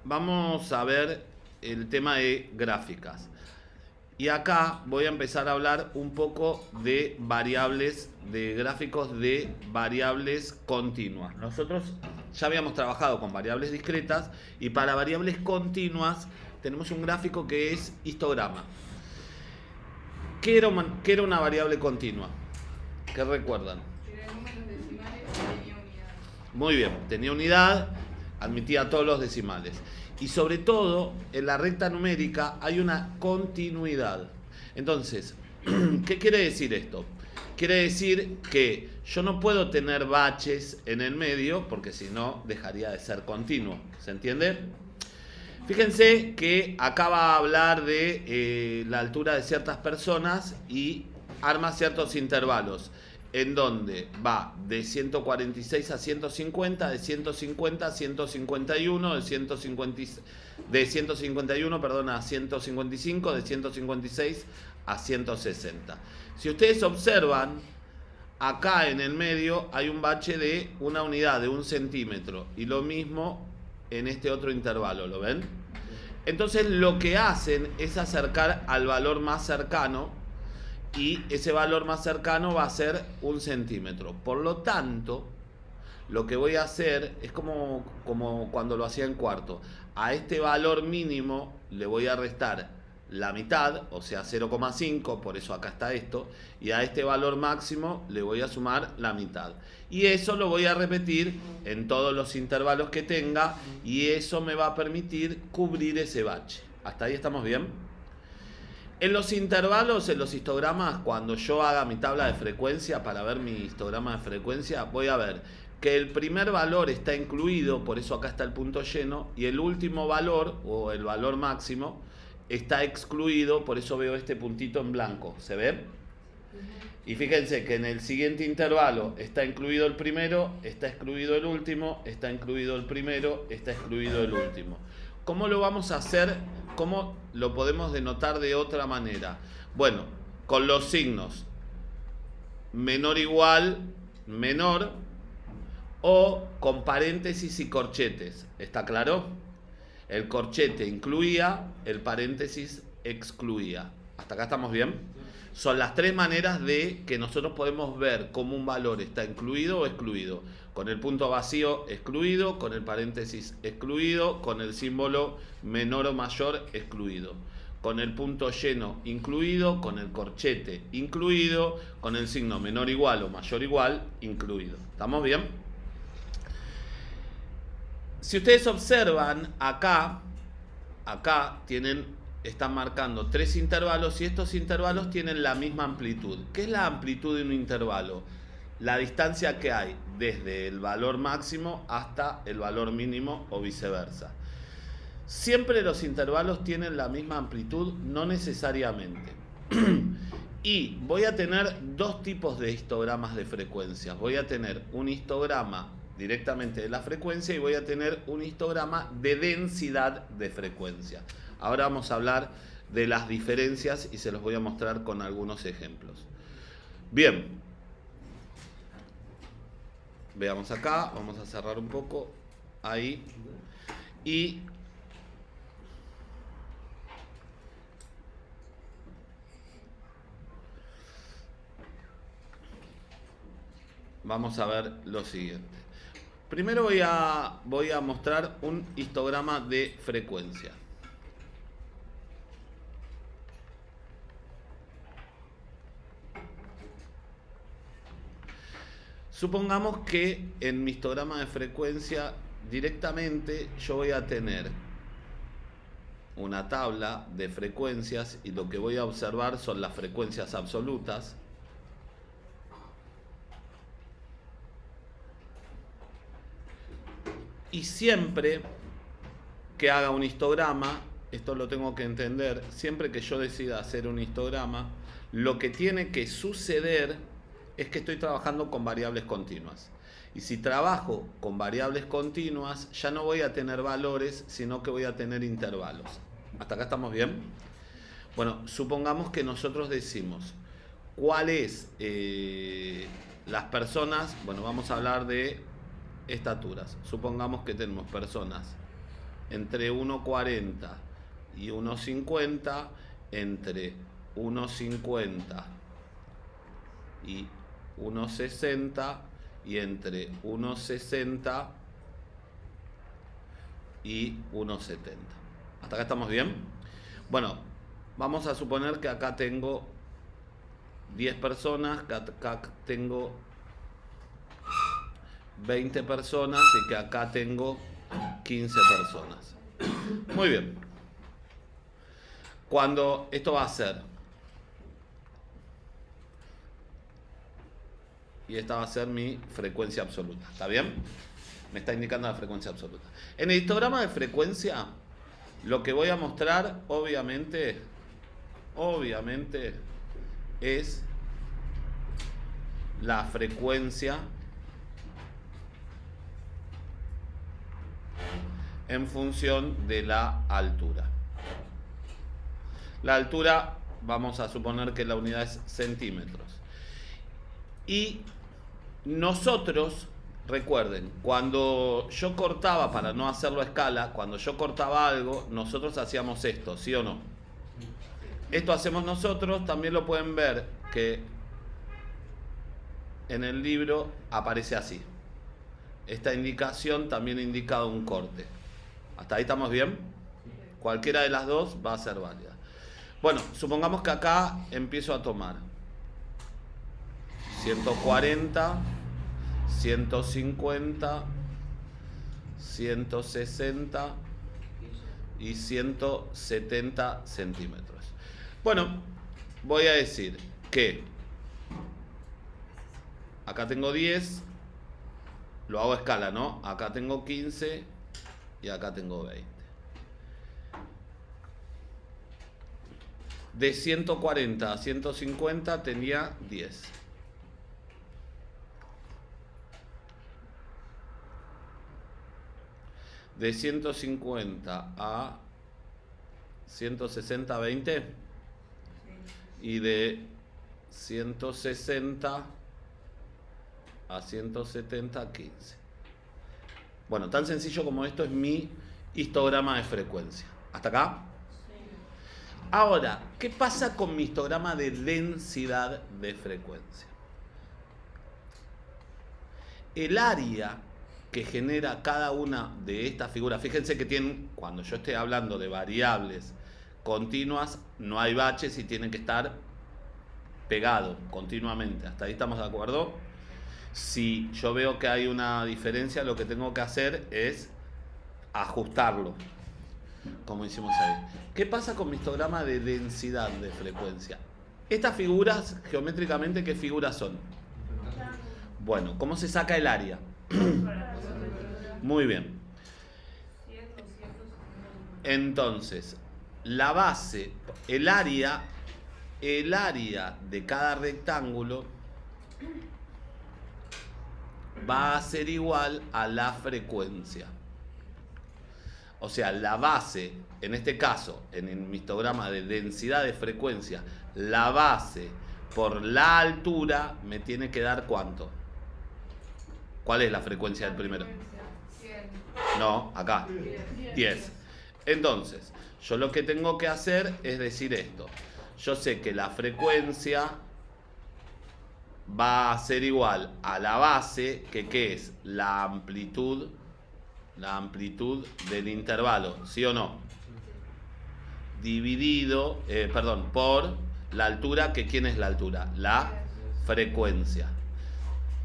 Vamos a ver el tema de gráficas. Y acá voy a empezar a hablar un poco de variables, de gráficos de variables continuas. Nosotros ya habíamos trabajado con variables discretas y para variables continuas tenemos un gráfico que es histograma. ¿Qué era una variable continua? ¿Qué recuerdan? Era números decimales y tenía unidad. Muy bien, tenía unidad, admitía todos los decimales. Y sobre todo, en la recta numérica hay una continuidad. Entonces, ¿qué quiere decir esto? Quiere decir que yo no puedo tener baches en el medio, porque si no, dejaría de ser continuo. ¿Se entiende? Fíjense que acá va a hablar de la altura de ciertas personas y arma ciertos intervalos, en donde va de 146 a 150, de 150 a 151, de 151 perdón, a 155, de 156 a 160. Si ustedes observan, acá en el medio hay un bache de una unidad, de 1 centímetro, y lo mismo en este otro intervalo, ¿lo ven? Entonces lo que hacen es acercar al valor más cercano, y ese valor más cercano va a ser 1 centímetro. Por lo tanto, lo que voy a hacer es como cuando lo hacía en cuarto. A este valor mínimo le voy a restar la mitad, o sea 0,5, por eso acá está esto, y a este valor máximo le voy a sumar la mitad. Y eso lo voy a repetir en todos los intervalos que tenga, y eso me va a permitir cubrir ese bache. ¿Hasta ahí estamos bien? En los intervalos, en los histogramas, cuando yo haga mi tabla de frecuencia para ver mi histograma de frecuencia, voy a ver que el primer valor está incluido, por eso acá está el punto lleno, y el último valor, o el valor máximo, está excluido, por eso veo este puntito en blanco. ¿Se ve? Y fíjense que en el siguiente intervalo está incluido el primero, está excluido el último, está incluido el primero, está excluido el último. ¿Cómo lo vamos a hacer? ¿Cómo lo podemos denotar de otra manera? Bueno, con los signos menor igual, menor, o con paréntesis y corchetes. ¿Está claro? El corchete incluía, el paréntesis excluía. ¿Hasta acá estamos bien? Son las tres maneras de que nosotros podemos ver cómo un valor está incluido o excluido. Con el punto vacío excluido, con el paréntesis excluido, con el símbolo menor o mayor excluido. Con el punto lleno incluido, con el corchete incluido, con el signo menor igual o mayor igual incluido. ¿Estamos bien? Si ustedes observan acá están marcando tres intervalos y estos intervalos tienen la misma amplitud. ¿Qué es la amplitud de un intervalo? La distancia que hay desde el valor máximo hasta el valor mínimo o viceversa. Siempre los intervalos tienen la misma amplitud, no necesariamente. Y voy a tener dos tipos de histogramas de frecuencias. Voy a tener un histograma directamente de la frecuencia y voy a tener un histograma de densidad de frecuencia. Ahora vamos a hablar de las diferencias y se los voy a mostrar con algunos ejemplos. Bien, veamos acá, vamos a cerrar un poco ahí y vamos a ver lo siguiente. Primero voy a mostrar un histograma de frecuencia. Supongamos que en mi histograma de frecuencia directamente yo voy a tener una tabla de frecuencias y lo que voy a observar son las frecuencias absolutas. Y siempre que haga un histograma, esto lo tengo que entender, siempre que yo decida hacer un histograma, lo que tiene que suceder es que estoy trabajando con variables continuas. Y si trabajo con variables continuas, ya no voy a tener valores, sino que voy a tener intervalos. ¿Hasta acá estamos bien? Bueno, supongamos que nosotros decimos cuál es las personas, bueno, vamos a hablar de estaturas. Supongamos que tenemos personas entre 1,40 y 1,50 entre 1,50 y 1,60 y entre 1,60 y 1,70. ¿Hasta acá estamos bien? Bueno, vamos a suponer que acá tengo 10 personas, que acá tengo 20 personas y que acá tengo 15 personas. Muy bien. Cuando esto va a ser, y esta va a ser mi frecuencia absoluta, ¿está bien? Me está indicando la frecuencia absoluta. En el histograma de frecuencia, lo que voy a mostrar, obviamente, es la frecuencia en función de la altura. La altura, vamos a suponer que la unidad es centímetros. Y nosotros, recuerden, cuando yo cortaba, para no hacerlo a escala, cuando yo cortaba algo, nosotros hacíamos esto, ¿sí o no? Esto hacemos nosotros, también lo pueden ver que en el libro aparece así. Esta indicación también indica un corte. ¿Hasta ahí estamos bien? Cualquiera de las dos va a ser válida. Bueno, supongamos que acá empiezo a tomar 140, 150, 160 y 170 centímetros. Bueno, voy a decir que acá tengo 10, lo hago a escala, ¿no? Acá tengo 15 y acá tengo 20. De 140 a 150 tenía 10. De 150 a 160, 20. Y de 160 a 170, 15. Bueno, tan sencillo como esto es mi histograma de frecuencia. ¿Hasta acá? Ahora, ¿qué pasa con mi histograma de densidad de frecuencia? El área que genera cada una de estas figuras, fíjense que tienen, cuando yo esté hablando de variables continuas, no hay baches y tienen que estar pegados continuamente. ¿Hasta ahí estamos de acuerdo? Si yo veo que hay una diferencia, lo que tengo que hacer es ajustarlo, como hicimos ahí. ¿Qué pasa con mi histograma de densidad de frecuencia? Estas figuras, geométricamente, ¿qué figuras son? Bueno, ¿cómo se saca el área? Muy bien. Entonces, la base, el área de cada rectángulo va a ser igual a la frecuencia. O sea, la base, en este caso, en el histograma de densidad de frecuencia, la base por la altura me tiene que dar ¿cuánto? ¿Cuál es la frecuencia del primero? 100. No, acá. 10. Entonces, yo lo que tengo que hacer es decir esto. Yo sé que la frecuencia va a ser igual a la base, que ¿qué es? La amplitud del intervalo, ¿sí o no? Dividido, por la altura, que ¿quién es la altura? La frecuencia.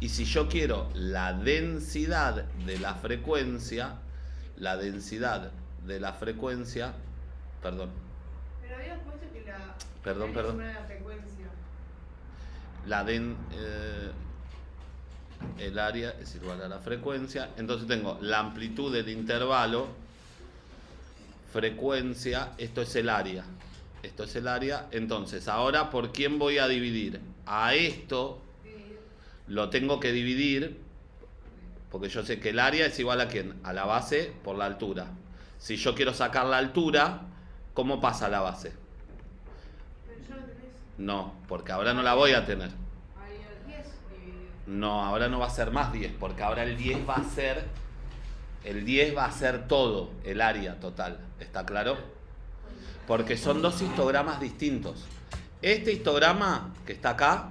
Y si yo quiero la densidad de la frecuencia, perdón. Pero habías puesto que la. Perdón. La frecuencia. El área es igual a la frecuencia. Entonces tengo la amplitud del intervalo, frecuencia, esto es el área. Entonces, ahora, ¿por quién voy a dividir? A esto lo tengo que dividir, porque yo sé que el área es igual a ¿quién? A la base por la altura. Si yo quiero sacar la altura, ¿cómo pasa la base? Pero ya lo tenés. No, porque ahora no la voy a tener. Ahí el 10 dividido. No, ahora no va a ser más 10, porque ahora el 10 va a ser El 10 va a ser todo, el área total. ¿Está claro? Porque son dos histogramas distintos. Este histograma que está acá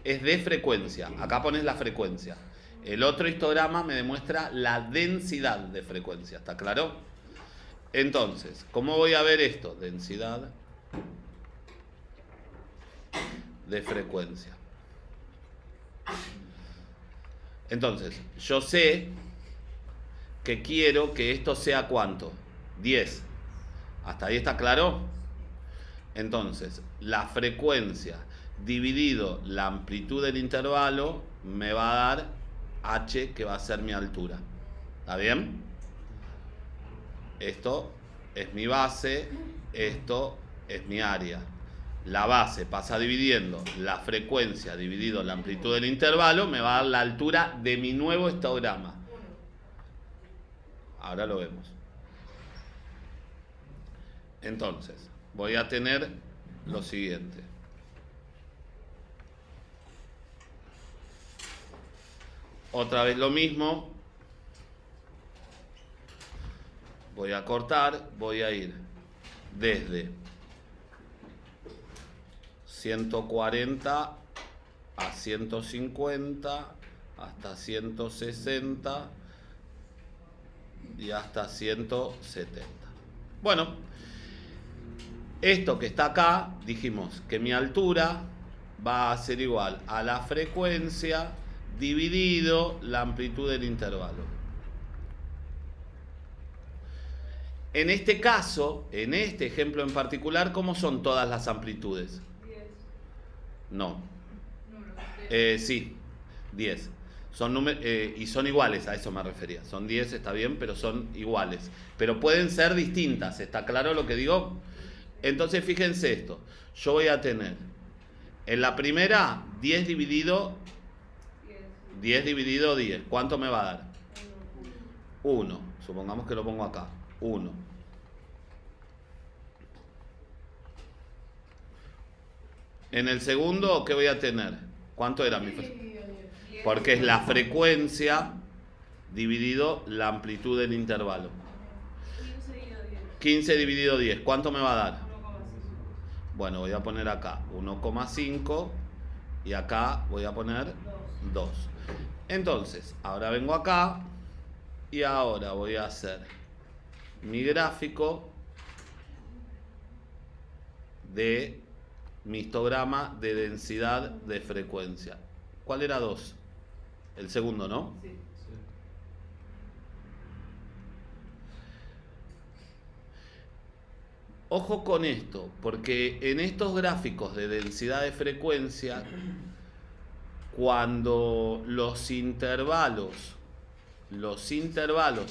es de frecuencia. Acá pones la frecuencia. El otro histograma me demuestra la densidad de frecuencia. ¿Está claro? Entonces, ¿cómo voy a ver esto? Densidad de frecuencia. Entonces, yo sé que quiero que esto sea ¿cuánto? 10. ¿Hasta ahí está claro? Entonces, la frecuencia dividido la amplitud del intervalo me va a dar h, que va a ser mi altura. ¿Está bien? Esto es mi base, esto es mi área. La base pasa dividiendo la frecuencia dividido la amplitud del intervalo, me va a dar la altura de mi nuevo histograma. Ahora lo vemos. Entonces, voy a tener lo siguiente. Otra vez lo mismo. Voy a cortar, voy a ir desde 140 a 150 hasta 160 y hasta 170. Bueno, esto que está acá, dijimos que mi altura va a ser igual a la frecuencia dividido la amplitud del intervalo. En este caso, en este ejemplo en particular, ¿cómo son todas las amplitudes? 10. No. Número. Sí, 10. Son y son iguales, a eso me refería. Son 10, está bien, pero son iguales. Pero pueden ser distintas, ¿está claro lo que digo? Entonces fíjense esto. Yo voy a tener en la primera 10 dividido 10. ¿Cuánto me va a dar? 1. Supongamos que lo pongo acá. 1. En el segundo, ¿qué voy a tener? ¿Cuánto era mi frecuencia? Porque es la frecuencia dividido la amplitud del intervalo. 15 dividido 10. ¿Cuánto me va a dar? 1,5. Bueno, voy a poner acá 1,5 y acá voy a poner 2. Entonces, ahora vengo acá y ahora voy a hacer mi gráfico de mi histograma de densidad de frecuencia. ¿Cuál era 2? El segundo, ¿no? Sí. Ojo con esto, porque en estos gráficos de densidad de frecuencia, cuando los intervalos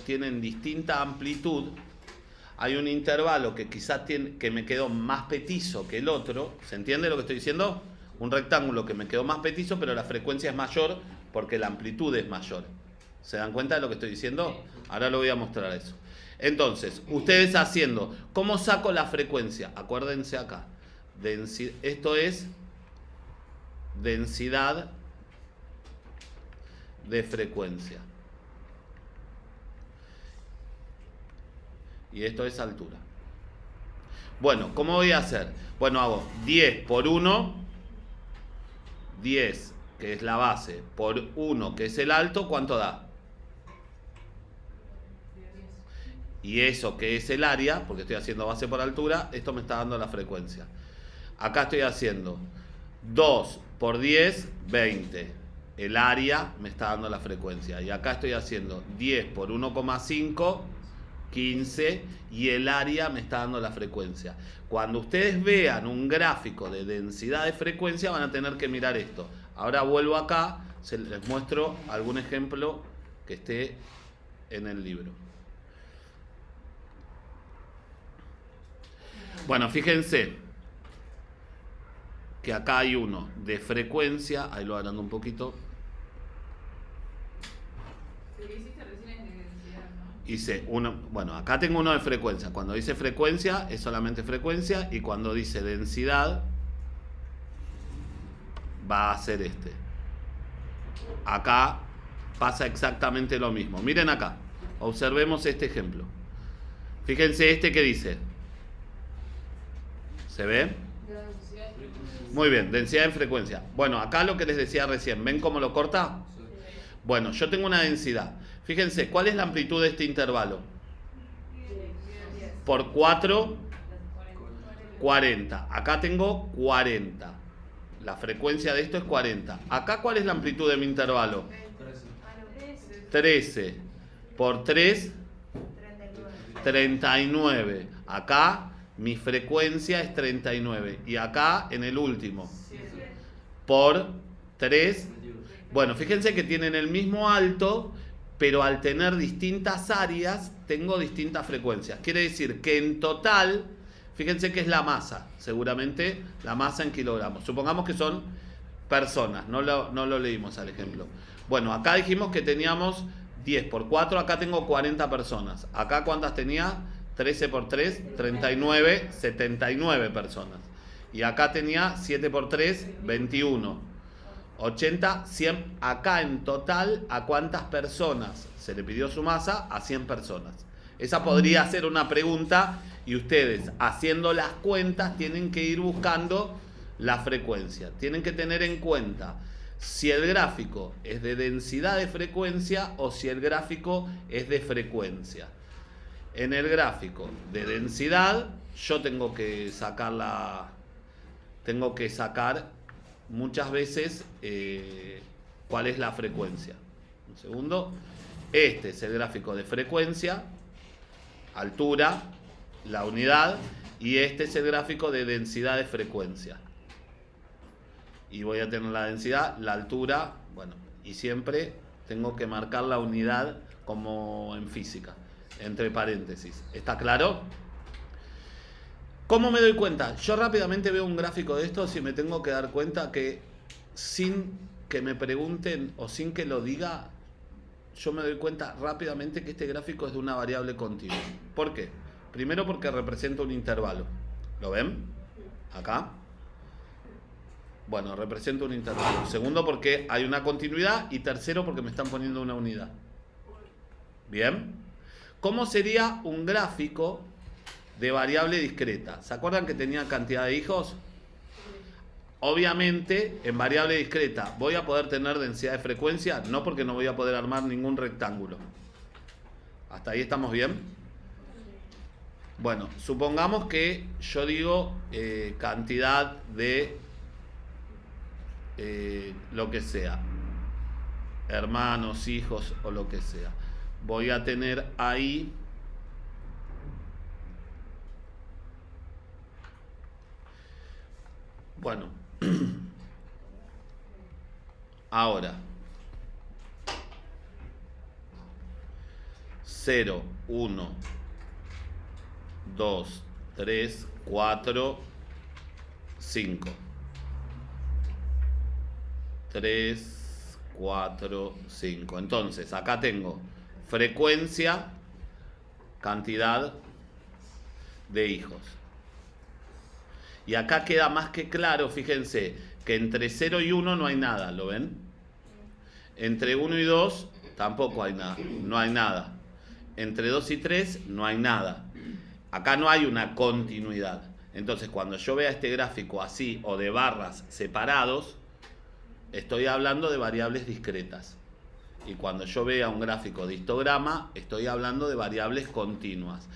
tienen distinta amplitud, hay un intervalo que quizás que me quedó más petizo que el otro. ¿Se entiende lo que estoy diciendo? Un rectángulo que me quedó más petizo, pero la frecuencia es mayor porque la amplitud es mayor. ¿Se dan cuenta de lo que estoy diciendo? Ahora lo voy a mostrar eso. Entonces, ustedes haciendo, ¿cómo saco la frecuencia? Acuérdense acá. Esto es densidad de frecuencia. Y esto es altura. Bueno, ¿cómo voy a hacer? Bueno, hago 10 por 1, 10, que es la base, por 1, que es el alto, ¿cuánto da? Y eso que es el área, porque estoy haciendo base por altura, esto me está dando la frecuencia. Acá estoy haciendo 2 por 10, 20. El área me está dando la frecuencia. Y acá estoy haciendo 10 por 1,5, 15. Y el área me está dando la frecuencia. Cuando ustedes vean un gráfico de densidad de frecuencia, van a tener que mirar esto. Ahora vuelvo acá, les muestro algún ejemplo que esté en el libro. Bueno, fíjense que acá hay uno de frecuencia, ahí lo agrando un poquito. Lo que hiciste recién es de densidad, ¿no? Hice uno, bueno, acá tengo uno de frecuencia. Cuando dice frecuencia es solamente frecuencia y cuando dice densidad va a ser este. Acá pasa exactamente lo mismo. Miren acá. Observemos este ejemplo. Fíjense este que dice. ¿Se ve? Muy bien, densidad en frecuencia. Bueno, acá lo que les decía recién, ¿ven cómo lo corta? Bueno, yo tengo una densidad. Fíjense, ¿cuál es la amplitud de este intervalo? Por 4, 40. Acá tengo 40. La frecuencia de esto es 40. Acá, ¿cuál es la amplitud de mi intervalo? 13. Por 3, 39. Acá mi frecuencia es 39. Y acá en el último. Por 3. Bueno, fíjense que tienen el mismo alto, pero al tener distintas áreas, tengo distintas frecuencias. Quiere decir que en total, fíjense que es la masa. Seguramente la masa en kilogramos. Supongamos que son personas. No lo leímos al ejemplo. Bueno, acá dijimos que teníamos 10 por 4. Acá tengo 40 personas. Acá, ¿cuántas tenía? 13 por 3, 39, 79 personas. Y acá tenía 7 por 3, 21. 80, 100. Acá en total, ¿a cuántas personas se le pidió su masa? A 100 personas. Esa podría ser una pregunta y ustedes, haciendo las cuentas, tienen que ir buscando la frecuencia. Tienen que tener en cuenta si el gráfico es de densidad de frecuencia o si el gráfico es de frecuencia. En el gráfico de densidad, yo tengo que sacar muchas veces cuál es la frecuencia. Un segundo. Este es el gráfico de frecuencia, altura, la unidad, y este es el gráfico de densidad de frecuencia. Y voy a tener la densidad, la altura, bueno, y siempre tengo que marcar la unidad como en física, entre paréntesis. ¿Está claro? ¿Cómo me doy cuenta? Yo rápidamente veo un gráfico de estos y me tengo que dar cuenta que sin que me pregunten o sin que lo diga, yo me doy cuenta rápidamente que este gráfico es de una variable continua. ¿Por qué? Primero porque representa un intervalo. ¿Lo ven? Acá. Bueno, representa un intervalo. Segundo porque hay una continuidad. Y tercero porque me están poniendo una unidad. ¿Bien? ¿Cómo sería un gráfico de variable discreta? ¿Se acuerdan que tenía cantidad de hijos? Obviamente, en variable discreta, ¿voy a poder tener densidad de frecuencia? No, porque no voy a poder armar ningún rectángulo. ¿Hasta ahí estamos bien? Bueno, supongamos que yo digo cantidad de lo que sea. Hermanos, hijos o lo que sea. Voy a tener ahí... Bueno, ahora 0, 1, 2, 3, 4, 5. 3, 4, 5. Entonces, acá tengo frecuencia, cantidad de hijos. Y acá queda más que claro, fíjense, que entre 0 y 1 no hay nada, ¿lo ven? Entre 1 y 2 tampoco hay nada, no hay nada. Entre 2 y 3 no hay nada. Acá no hay una continuidad. Entonces, cuando yo vea este gráfico así o de barras separados, estoy hablando de variables discretas. Y cuando yo vea un gráfico de histograma, estoy hablando de variables continuas.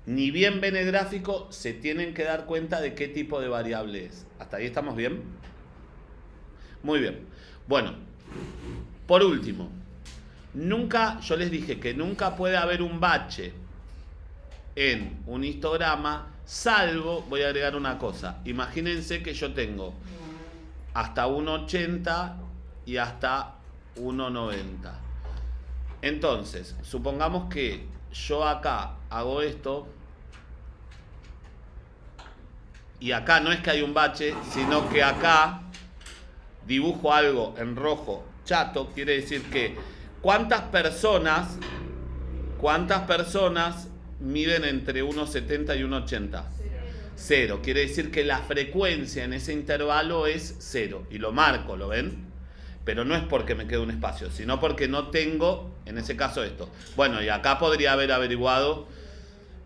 Ni bien ven el gráfico, se tienen que dar cuenta de qué tipo de variable es. ¿Hasta ahí estamos bien? Muy bien. Bueno, por último, yo les dije que nunca puede haber un bache en un histograma, salvo, voy a agregar una cosa. Imagínense que yo tengo hasta 1,80 y hasta 1,90. Entonces, supongamos que yo acá hago esto y acá no es que hay un bache, sino que acá dibujo algo en rojo chato. Quiere decir que ¿cuántas personas miden entre 1,70 y 1,80? 0. Quiere decir que la frecuencia en ese intervalo es 0. Y lo marco, ¿lo ven? Pero no es porque me quede un espacio, sino porque no tengo, en ese caso, esto. Bueno, y acá podría haber averiguado,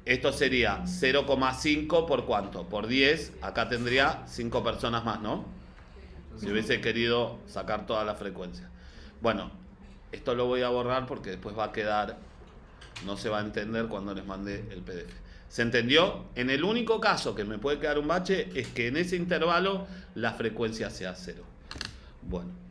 esto sería 0,5 por cuánto, por 10, acá tendría 5 personas más, ¿no? Si hubiese querido sacar toda la frecuencia. Bueno, esto lo voy a borrar porque después va a quedar, no se va a entender cuando les mande el PDF. ¿Se entendió? En el único caso que me puede quedar un bache es que en ese intervalo la frecuencia sea 0. Bueno.